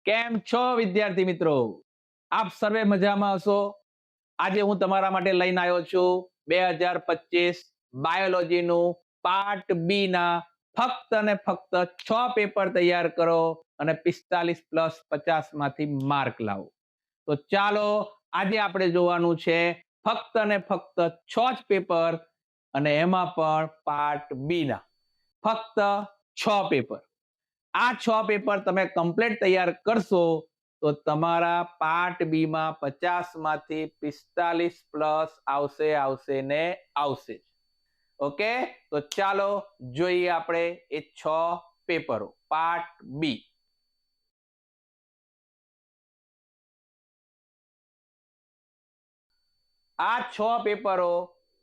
કેમ છો વિદ્યાર્થી મિત્રો? આપ સર્વે મજામાં હશો? આજે હું તમારા માટે લઈને આવ્યો છું 2025 બાયોલોજીનું પાર્ટ બી ના ફક્ત અને ફક્ત 6 પેપર તૈયાર કરો અને 45 + 50 માંથી માર્ક લાવો. તો ચાલો આજે આપણે જોવાનું છે ફક્ત અને ફક્ત 6 જ પેપર અને એમાં પણ પાર્ટ બી ના ફક્ત 6 પેપર. આ 6 પેપર તમે કમ્પ્લીટ તૈયાર કરશો તો તમારા પાર્ટ બી માં 50 માંથી 45 પ્લસ આવશે ને આવશે. ઓકે, તો ચાલો જોઈએ આપણે એ 6 પેપરો પાર્ટ બી. આ 6 પેપરો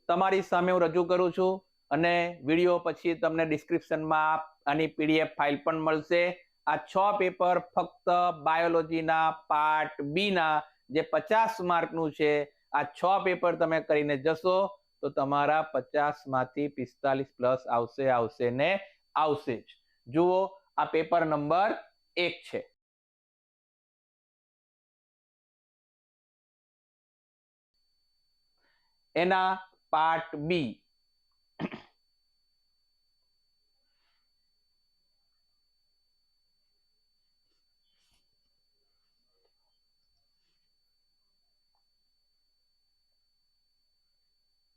તમારી સામે હું રજૂ કરું છું અને વિડીયો પછી તમને ડિસ્ક્રિપ્શનમાં આની પીડીએફ ફાઇલ પણ મળશે. આ 6 પેપર ફક્ત બાયોલોજીના પાર્ટ બી ના જે 50 માર્કનું છે. આ 6 પેપર તમે કરીને જશો તો તમારા 50 માંથી 45 પ્લસ આવશે ને આવશે જ. જુઓ, આ પેપર નંબર 1 છે. એના પાર્ટ બી.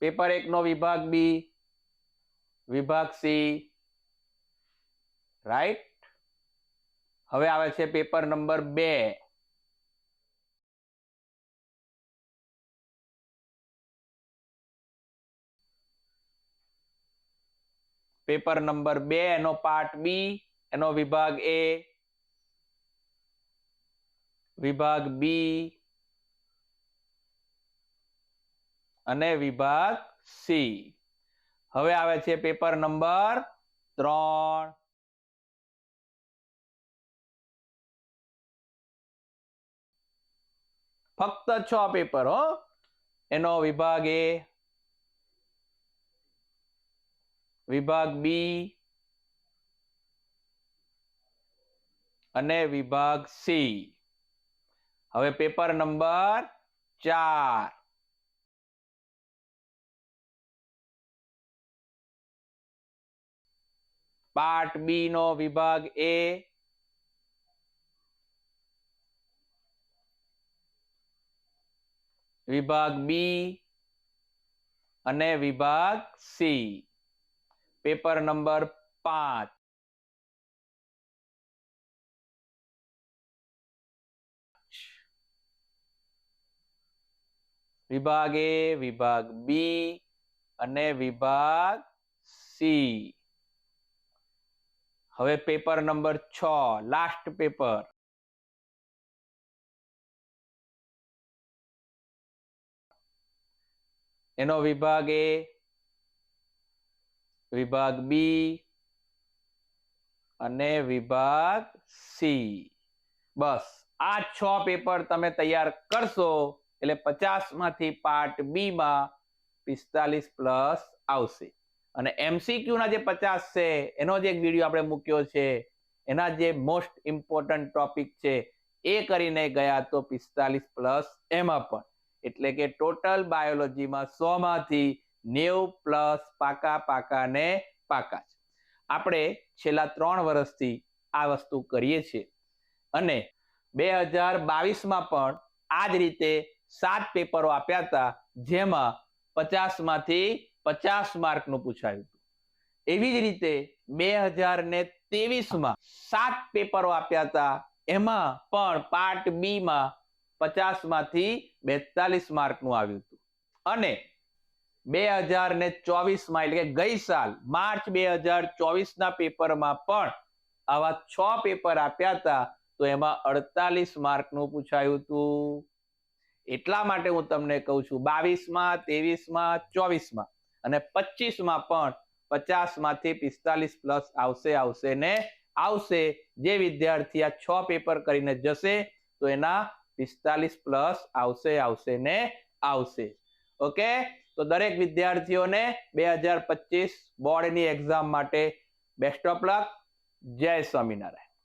પેપર 1 નો વિભાગ બી, વિભાગ સી, રાઈટ. હવે આવે છે પેપર નંબર 2. પેપર નંબર 2 એનો પાર્ટ બી, એનો વિભાગ એ, વિભાગ બી અને વિભાગ સી. હવે આવે છે પેપર નંબર 3. ફક્ત 6 પેપર હો. એનો વિભાગ એ, વિભાગ બી અને વિભાગ સી. હવે પેપર નંબર 4. પાર્ટ બી નો વિભાગ એ, વિભાગ બી અને વિભાગ સી. Paper number 5. વિભાગ એ, વિભાગ બી અને વિભાગ સી. હવે પેપર નંબર 6, લાસ્ટ પેપર. એનો વિભાગ એ, વિભાગ બી અને વિભાગ સી. બસ આ 6 પેપર તમે તૈયાર કરશો એટલે 50 માંથી પાર્ટ બી માં 45 પ્લસ આવશે. અને એમસીક્યુ ના જે 50 છે એનો જે એક વિડીયો આપણે મૂક્યો છે, એના જે મોસ્ટ ઇમ્પોર્ટન્ટ ટોપિક છે એ કરીને ગયા તો 45 પ્લસ એમાં પણ. એટલે કે ટોટલ બાયોલોજીમાં 100 માંથી 90 પ્લસ પાકા ને પાકા. આપણે છેલ્લા 3 વર્ષથી આ વસ્તુ કરીએ છીએ અને 2022માં પણ આ જ રીતે 7 પેપરો આપ્યા હતા, જેમાં 50 માંથી 50 માર્કનું પૂછાયું હતું. એવી જ રીતે 2023માં 7 પેપરો આપ્યા હતા, એમાં પણ પાર્ટ બી માં 50 માંથી 42 માર્કનું આવ્યું હતું. અને 2024માં એટલે કે ગઈ સાલ માર્ચ 2024ના પેપરમાં પણ આવા 6 પેપર આપ્યા હતા, તો એમાં 48 માર્કનું પૂછાયું હતું. એટલા માટે હું તમને કહું છું 22માં, 23માં, 24માં અને 25માં પણ 50 માંથી 45 પ્લસ આવશે ને આવશે. જે વિદ્યાર્થી આ 6 પેપર કરીને જશે તો એના 45 પ્લસ આવશે ને આવશે. ઓકે, તો દરેક વિદ્યાર્થીઓને 2025 બોર્ડની એક્ઝામ માટે બેસ્ટ ઓફ લક. જય સ્વામિનારાયણ.